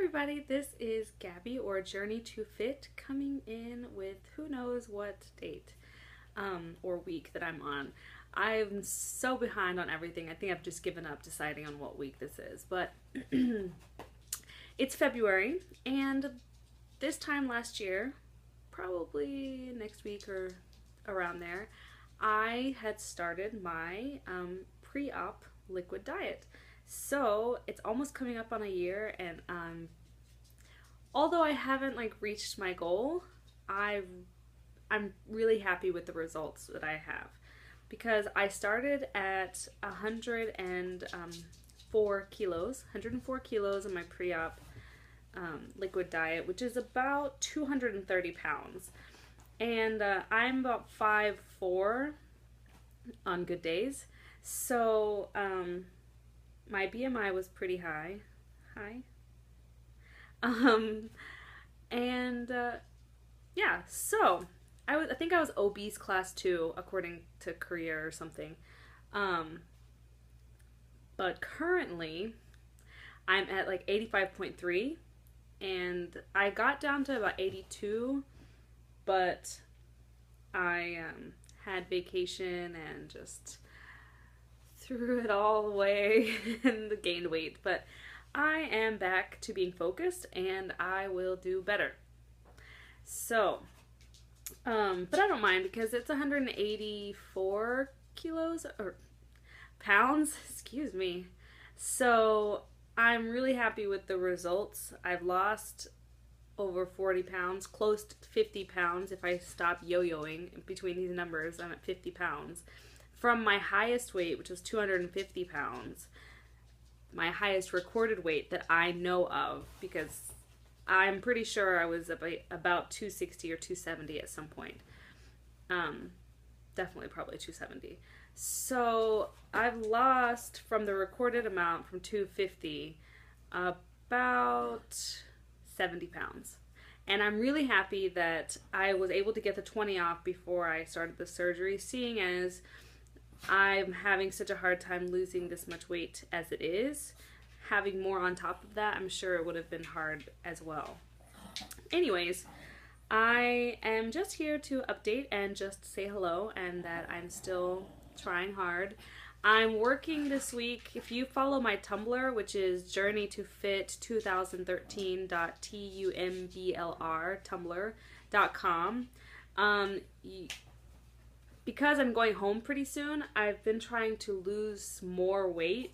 everybody, this is Gabby or Journey to Fit coming in with who knows what date or week that I'm on. I'm so behind on everything. I think I've just given up deciding on what week this is, but it's February, and this time last year, probably next week or around there, I had started my pre-op liquid diet. So it's almost coming up on a year, and although I haven't reached my goal, I'm really happy with the results that I have, because I started at 104 kilos, 104 kilos in my pre-op liquid diet, which is about 230 pounds, and I'm about 5'4" on good days, so my BMI was pretty high. And yeah, so I think I was obese class 2 according to Korea or something. But currently I'm at 85.3, and I got down to about 82, but I had vacation and just threw it all away and gained weight. But I am back to being focused, and I will do better. So, but I don't mind, because it's 184 kilos or pounds, excuse me. So I'm really happy with the results. I've lost over 40 pounds, close to 50 pounds. If I stop yo-yoing between these numbers, I'm at 50 pounds. From my highest weight, which was 250 pounds, my highest recorded weight that I know of, because I'm pretty sure I was about 260 or 270 at some point. Definitely probably 270. So I've lost from the recorded amount from 250 about 70 pounds. And I'm really happy that I was able to get the 20 off before I started the surgery, seeing as I'm having such a hard time losing this much weight as it is. Having more on top of that, I'm sure it would have been hard as well. Anyways, I am just here to update and just say hello, and that I'm still trying hard. I'm working this week. If you follow my Tumblr, which is journeytofit2013.tumblr, tumblr.com, because I'm going home pretty soon, I've been trying to lose more weight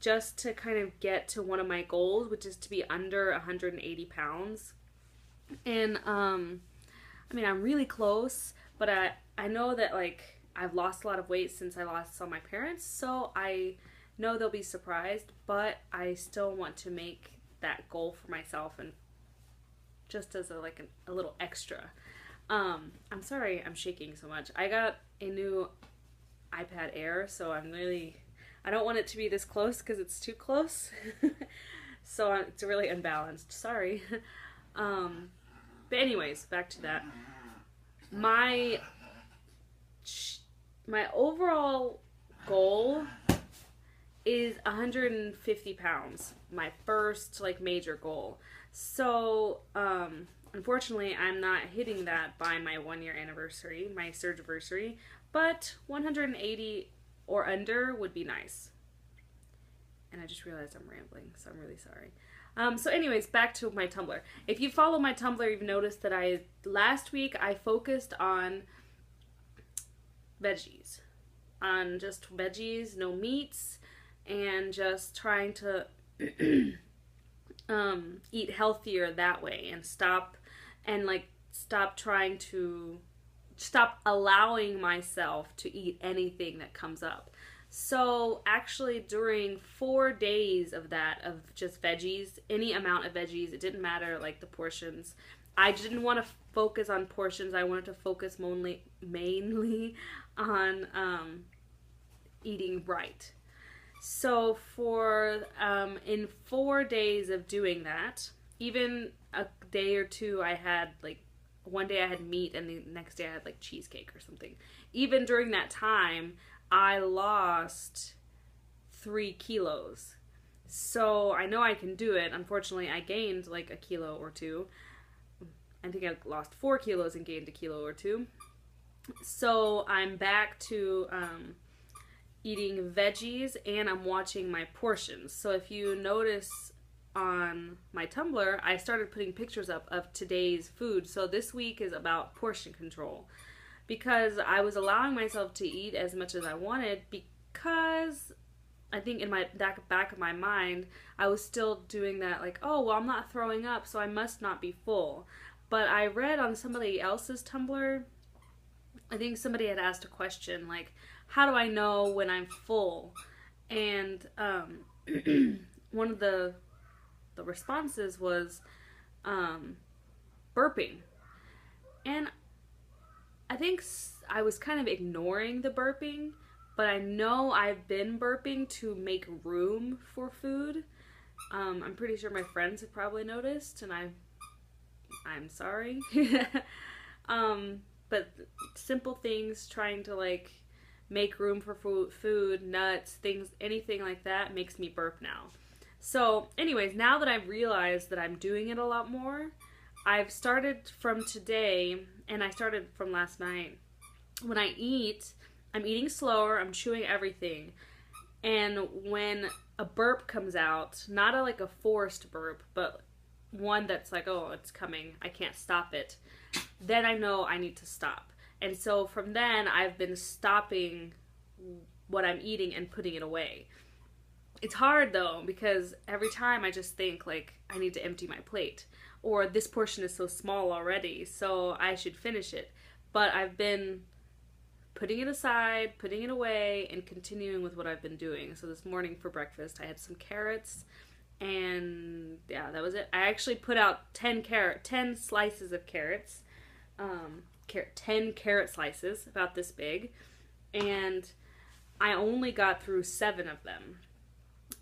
just to kind of get to one of my goals, which is to be under 180 pounds. And I mean, I'm really close, but I know that I've lost a lot of weight since I saw my parents, so I know they'll be surprised, but I still want to make that goal for myself, and just as a little extra. I'm sorry I'm shaking so much. I got a new iPad Air, so I don't want it to be this close because it's too close. So it's really unbalanced. Sorry. But anyways, back to that. My overall goal is 150 pounds. My first major goal. So, unfortunately, I'm not hitting that by my 1-year anniversary, my surgiversary, but 180 or under would be nice. And I just realized I'm rambling, so I'm really sorry. So anyways, back to my Tumblr. If you follow my Tumblr, you've noticed that last week I focused on veggies. On just veggies, no meats, and just trying to eat healthier that way, and stop allowing myself to eat anything that comes up. So actually, during 4 days of just veggies, any amount of veggies, it didn't matter the portions. I didn't want to focus on portions. I wanted to focus mainly on eating right. So in 4 days of doing that, even a day or two, I had one day I had meat, and the next day I had cheesecake or something. Even during that time, I lost 3 kilos. So I know I can do it. Unfortunately, I gained like a kilo or two. I think I lost 4 kilos and gained a kilo or two. So I'm back to eating veggies, and I'm watching my portions. So if you notice on my Tumblr, I started putting pictures up of today's food. So this week is about portion control, because I was allowing myself to eat as much as I wanted, because I think in my back of my mind, I was still doing that, like, oh, well, I'm not throwing up, so I must not be full. But I read on somebody else's Tumblr, I think somebody had asked a question, like, how do I know when I'm full? And one of the responses was burping. And I think I was kind of ignoring the burping, but I know I've been burping to make room for food. I'm pretty sure my friends have probably noticed, and I'm sorry. But simple things, trying to like make room for food, nuts, things, anything like that makes me burp now. So anyways, now that I've realized that I'm doing it a lot more, I've started from today, and I started from last night. When I eat, I'm eating slower, I'm chewing everything. And when a burp comes out, not like a forced burp, but one that's like, oh, it's coming, I can't stop it, then I know I need to stop. And so from then, I've been stopping what I'm eating and putting it away. It's hard though, because every time I just think like, I need to empty my plate, or this portion is so small already, so I should finish it. But I've been putting it aside, putting it away, and continuing with what I've been doing. So this morning for breakfast, I had some carrots, and yeah, that was it. I actually put out 10 slices of carrots, 10 carrot slices, about this big, and I only got through 7 of them.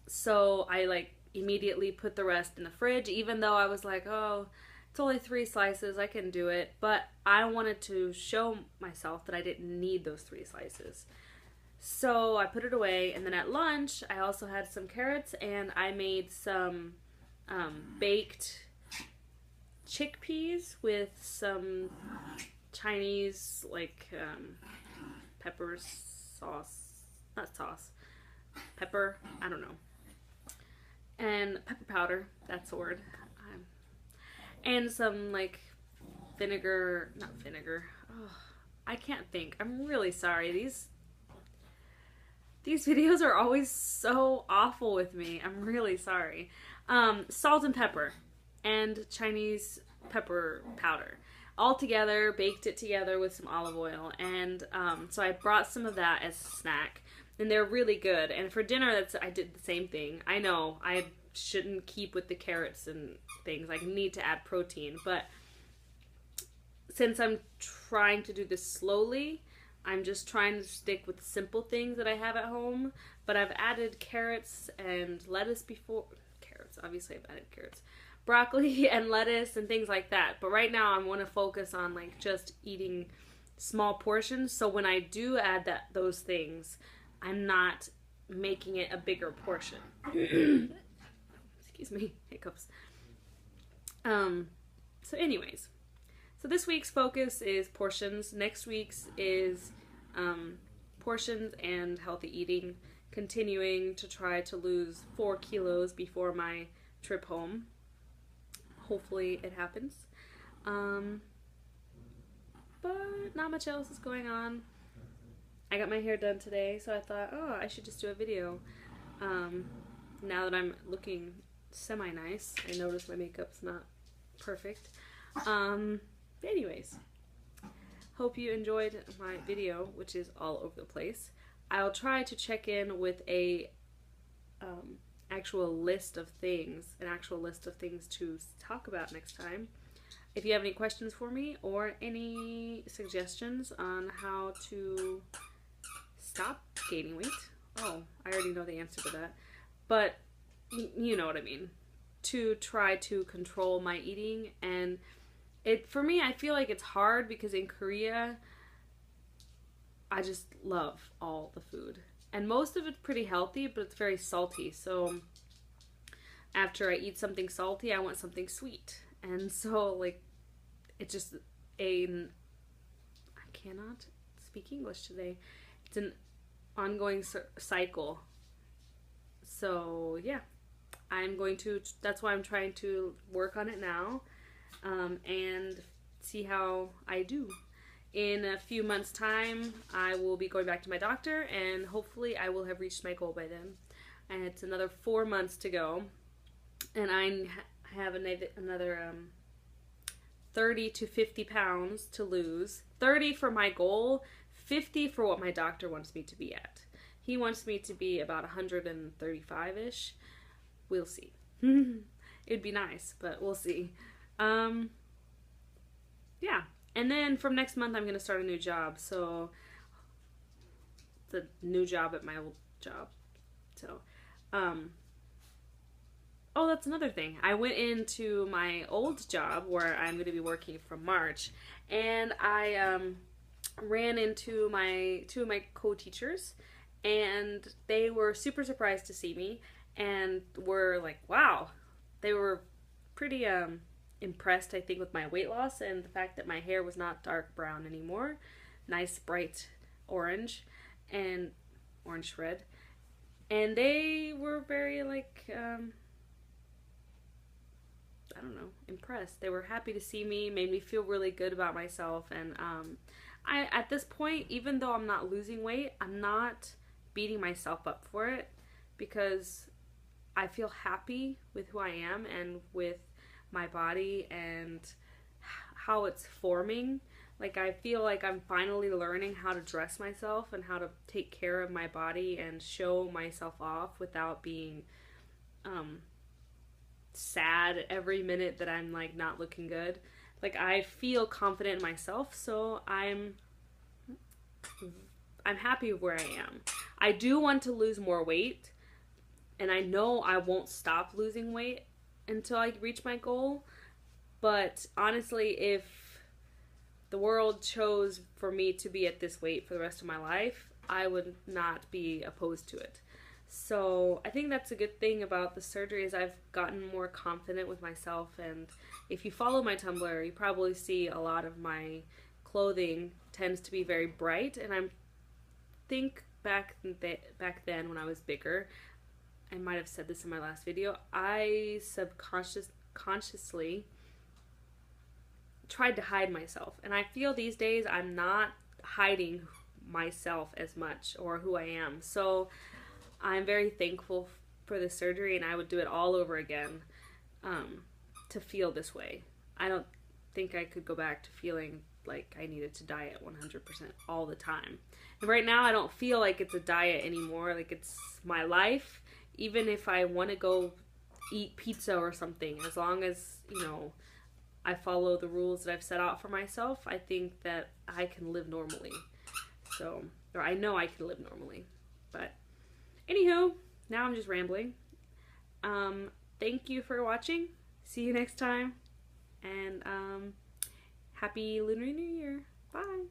So I like immediately put the rest in the fridge, even though I was like, oh, it's only 3 slices, I can do it. But I wanted to show myself that I didn't need those 3 slices. So I put it away, and then at lunch, I also had some carrots, and I made some baked chickpeas with some Chinese, like, pepper sauce, not sauce, pepper, I don't know, and pepper powder, that's the word, and some, like, vinegar, not vinegar, oh, I can't think, I'm really sorry, these videos are always so awful with me, I'm really sorry, salt and pepper, and Chinese pepper powder, all together, baked it together with some olive oil, and so I brought some of that as a snack, and they're really good. And for dinner, I did the same thing. I know I shouldn't keep with the carrots and things. I need to add protein, but since I'm trying to do this slowly, I'm just trying to stick with simple things that I have at home. But I've added carrots and lettuce before. Carrots, obviously I've added carrots. Broccoli and lettuce and things like that. But right now I want to focus on like just eating small portions. So when I do add those things, I'm not making it a bigger portion. Excuse me, hiccups. So anyways, so this week's focus is portions. Next week's is portions and healthy eating. Continuing to try to lose 4 kilos before my trip home. Hopefully it happens. But not much else is going on. I got my hair done today, so I thought, oh, I should just do a video. Now that I'm looking semi-nice, I noticed my makeup's not perfect. But anyways, hope you enjoyed my video, which is all over the place. I'll try to check in with a actual list of things to talk about next time. If you have any questions for me or any suggestions on how to stop gaining weight, oh, I already know the answer to that, but you know what I mean, to try to control my eating. And for me, I feel like it's hard because in Korea, I just love all the food. And most of it's pretty healthy, but it's very salty. So after I eat something salty, I want something sweet. And so, like, it's just I cannot speak English today. It's an ongoing cycle. So, yeah. That's why I'm trying to work on it now, and see how I do. In a few months' time, I will be going back to my doctor, and hopefully I will have reached my goal by then. And it's another 4 months to go, and I have another 30 to 50 pounds to lose. 30 for my goal, 50 for what my doctor wants me to be at. He wants me to be about 135-ish. We'll see. It'd be nice, but we'll see. Yeah. And then from next month, I'm going to start a new job. So, the new job at my old job. So, oh, that's another thing. I went into my old job where I'm going to be working from March, and I ran into two of my co-teachers, and they were super surprised to see me. And were like, wow. They were pretty impressed, I think, with my weight loss and the fact that my hair was not dark brown anymore. Nice, bright orange and orange red. And they were very, like, I don't know, impressed. They were happy to see me, made me feel really good about myself. And at this point, even though I'm not losing weight, I'm not beating myself up for it, because I feel happy with who I am and with my body and how it's forming. Like, I feel like I'm finally learning how to dress myself and how to take care of my body and show myself off without being sad every minute that I'm, like, not looking good. Like, I feel confident in myself, so I'm happy where I am. I do want to lose more weight, and I know I won't stop losing weight until I reach my goal. But honestly, if the world chose for me to be at this weight for the rest of my life, I would not be opposed to it. So I think that's a good thing about the surgery, is I've gotten more confident with myself. And if you follow my Tumblr, you probably see a lot of my clothing tends to be very bright. And I think back then when I was bigger, I might have said this in my last video, I consciously tried to hide myself. And I feel these days I'm not hiding myself as much, or who I am. So I'm very thankful for the surgery, and I would do it all over again to feel this way. I don't think I could go back to feeling like I needed to diet 100% all the time. And right now I don't feel like it's a diet anymore. Like, it's my life. Even if I want to go eat pizza or something, as long as, you know, I follow the rules that I've set out for myself, I think that I can live normally. So, or I know I can live normally. But, anywho, now I'm just rambling. Thank you for watching. See you next time. And, Happy Lunar New Year. Bye.